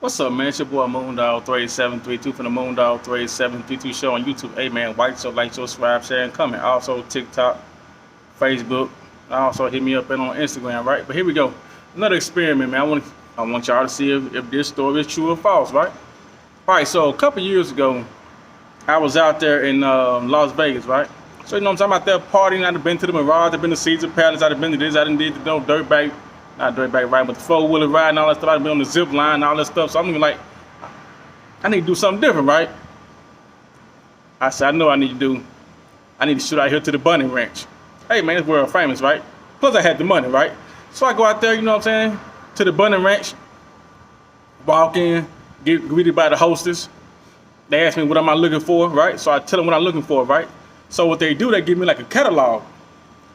What's up, man? It's your boy MOONDOG38732 from the MOONDOG38732 show on YouTube. Hey, man, like, subscribe, share, and comment. Also, TikTok, Facebook. Also, hit me up on Instagram, right? But here we go. Another experiment, man. I want y'all to see if this story is true or false, right? All right, so a couple years ago, I was out there in Las Vegas, right? So, you know what I'm talking about, that partying. I've been to the Mirage, I've been to Caesar Palace, I've been to this, I done did the dirtbag. Not dirtbag ride, but the four-wheeler ride and all that stuff. I've been on the zip line and all that stuff. So I'm like, I need to do something different, right? I said, I know I need to shoot out here to the bunny ranch. Hey, man, it's world famous, right? Plus I had the money, right? So I go out there, you know what I'm saying, to the bunny ranch, walk in, get greeted by the hostess. They ask me what am I looking for, right? So I tell them what I'm looking for, right? So what they do, they give me like a catalog.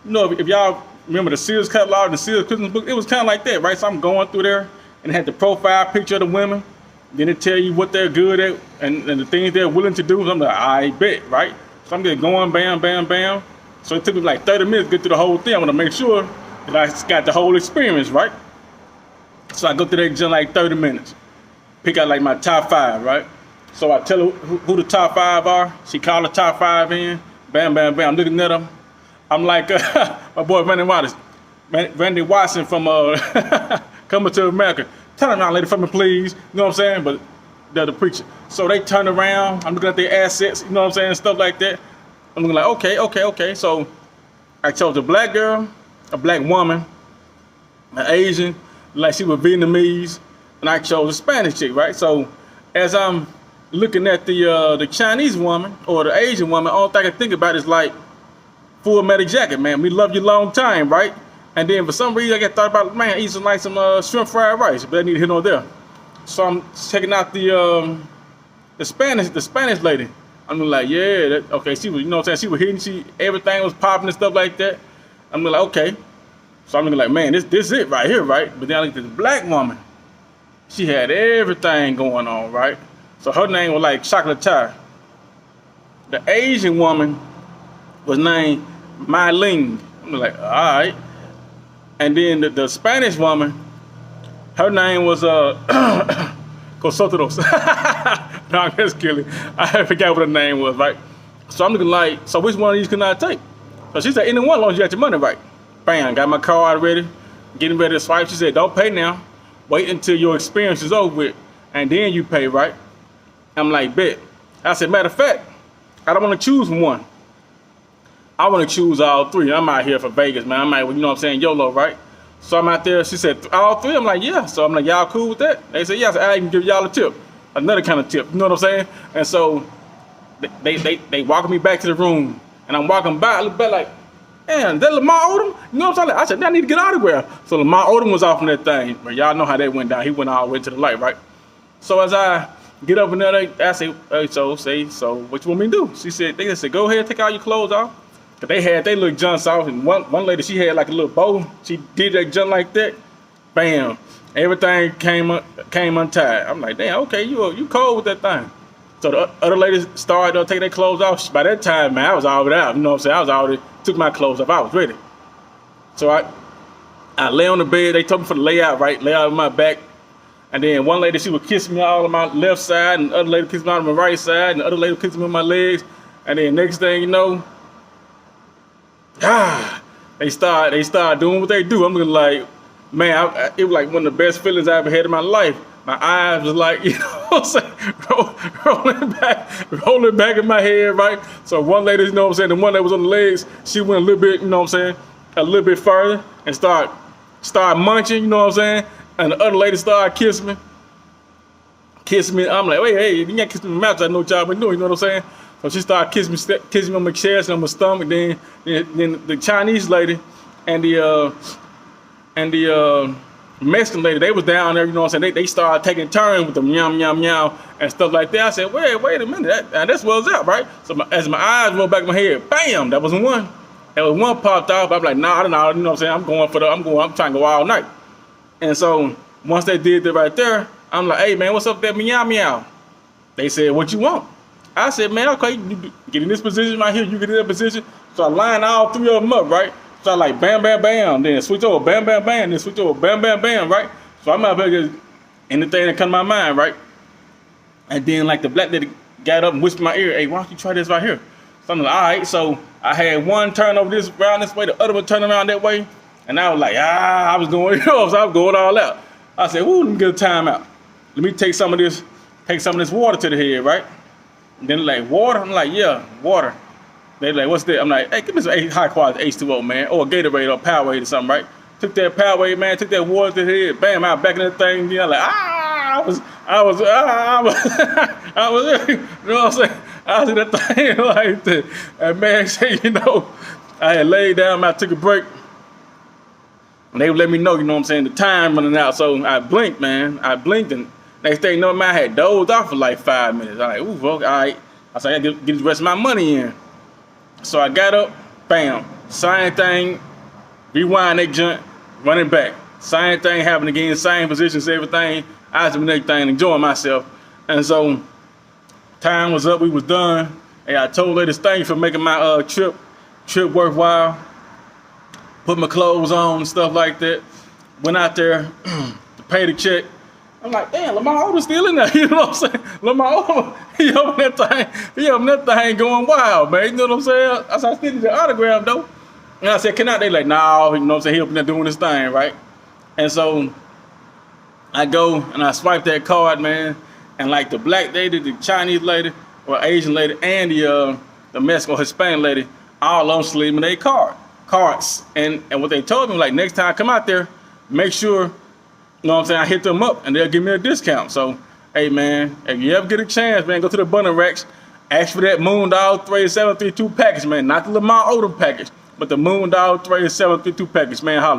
You know, if y'all remember the Sears catalog, the Sears Christmas book, it was kind of like that, right? So I'm going through there and it had the profile picture of the women. Then it tell you what they're good at and the things they're willing to do. So I'm like, I bet, right? So I'm just going bam, bam, bam. So it took me like 30 minutes to get through the whole thing. I want to make sure that I got the whole experience, right? So I go through that gym like 30 minutes. Pick out like my top 5, right? So I tell her who the top 5 are. She called the top 5 in. Bam, bam, bam. I'm looking at them. I'm like, my boy Randy Watson from Coming to America. Turn around, lady, for me, please. You know what I'm saying? But they're the preacher. So they turn around. I'm looking at their assets. You know what I'm saying? Stuff like that. I'm looking like, okay. So I chose a black girl, a black woman, an Asian, like she was Vietnamese, and I chose a Spanish chick, right? So as I'm looking at the Chinese woman or the Asian woman, all thing I can think about is like, Full Metal Jacket, man. We love you long time, right? And then for some reason I got thought about, man, eat some like some shrimp fried rice, but I need to hit on there. So I'm checking out the Spanish lady. I'm like, yeah, okay. She was, you know what I'm saying? She was hitting, everything was popping and stuff like that. I'm like, okay. So I'm like, man, this is it right here, right? But then I looked at the black woman. She had everything going on, right? So her name was like Chocolate Tie. The Asian woman was named Mai Ling. I'm like, all right. And then the Spanish woman, her name was Cosotros. No, I'm just kidding. I forgot what her name was, right? So I'm looking like, so which one of these can I take? So she said, any one, as long as you got your money right. Bam, got my card ready, getting ready to swipe. She said, don't pay now. Wait until your experience is over with, and then you pay, right? I'm like, bet. I said, matter of fact, I don't want to choose one. I want to choose all 3. I'm out here for Vegas, man. I'm out, you know what I'm saying, YOLO, right? So I'm out there. She said, all 3? I'm like, yeah. So I'm like, y'all cool with that? They said, yeah. So I can give y'all a tip. Another kind of tip. You know what I'm saying? And so they walking me back to the room. And I'm walking by, I look back like, man, is that Lamar Odom? You know what I'm saying? I said, I need to get out of there. So Lamar Odom was off on that thing. But y'all know how that went down. He went all the way to the light, right? So as I get up in there, I say, hey, so what you want me to do? They said, go ahead, take all your clothes off. Cause they had their little junks off, and one lady, she had like a little bow. She did that junk like that. Bam, everything came untied. I'm like, damn, okay, you cold with that thing. So the other ladies started taking their clothes off. By that time, man, I was already out. You know what I'm saying? I was already took my clothes off. I was ready. So I lay on the bed. They told me for the layout, right? Lay out on my back. And then one lady, she would kiss me all on my left side, and the other lady kissed me on my right side, and the other lady kissed me on my legs. And then next thing you know, they start doing what they do. I'm looking like, man, it was like one of the best feelings I ever had in my life. My eyes was like, you know what I'm saying, rolling back in my head, right? So one lady, you know what I'm saying, the one that was on the legs, she went a little bit, you know what I'm saying, a little bit further and start munching, you know what I'm saying? And the other lady started kissing me. I'm like, wait, hey, you can't kiss me in the mouth. I know what y'all been doing, you know what I'm saying? So she started kissing me on my chest and on my stomach. Then the Chinese lady and the Mexican lady, they was down there, you know what I'm saying? They started taking turns with them yum, yum, yum and stuff like that. I said, wait a minute, that's what's up, right? So as my eyes rolled back in my head, bam, that was one. That was one popped off. I'm like, nah, you know what I'm saying? I'm trying to go all night. And so once they did that right there, I'm like, hey man, what's up with that meow meow? They said, what you want? I said, man, okay, you get in this position right here, you get in that position. So I lined all 3 of them up, right? So I like bam, bam, bam, then switch over, bam, bam, bam, then switch over, bam, bam, bam, right? So I'm out there just anything that come to my mind, right? And then like the black lady got up and whispered in my ear, hey, why don't you try this right here? So I'm like, all right. So I had one turn over this around this way, the other one turn around that way. And I was like, I was going, so I was going all out. I said, woo, let me get a time out. Let me take some of this water to the head, right? And then like, water? I'm like, yeah, water. They like, what's that? I'm like, hey, give me some high quality H2O, man, or a Gatorade or Powerade or something, right? Took that Powerade, man, took that water to the head, bam, I was back in that thing, you know, like, I was, you know what I'm saying? I was in that thing like that. And man, say, you know, I had laid down, I took a break. And they would let me know, you know what I'm saying, the time running out. So I blinked, man. I blinked, and next thing you know, man, I had dozed off for like 5 minutes. I was like, ooh, okay, all right. I said, I gotta get the rest of my money in. So I got up, bam, same thing, rewind that joint, running back. Same thing happened again, same positions, everything. I was doing everything, enjoying myself. And so time was up, we was done. And I told ladies, thank you for making my trip worthwhile. Put my clothes on and stuff like that. Went out there to pay the check. I'm like, damn, Lamar Odom's still in there. You know what I'm saying? Lamar Odom, he up in that thing going wild, man. You know what I'm saying? I said, I still need the autograph though. And I said, can I? They like, no, you know what I'm saying? He up in there doing his thing, right? And so I go and I swipe that card, man. And like the black lady, the Chinese lady, or Asian lady, and the Mexican or Hispanic lady, all on slid me their cards. And what they told me, like, next time I come out there, make sure, you know what I'm saying, I hit them up and they'll give me a discount. So, hey, man, if you ever get a chance, man, go to the Bunny Racks, ask for that MOONDOG38732 package, man. Not the Lamar Odom package, but the MOONDOG38732 package, man. Holla.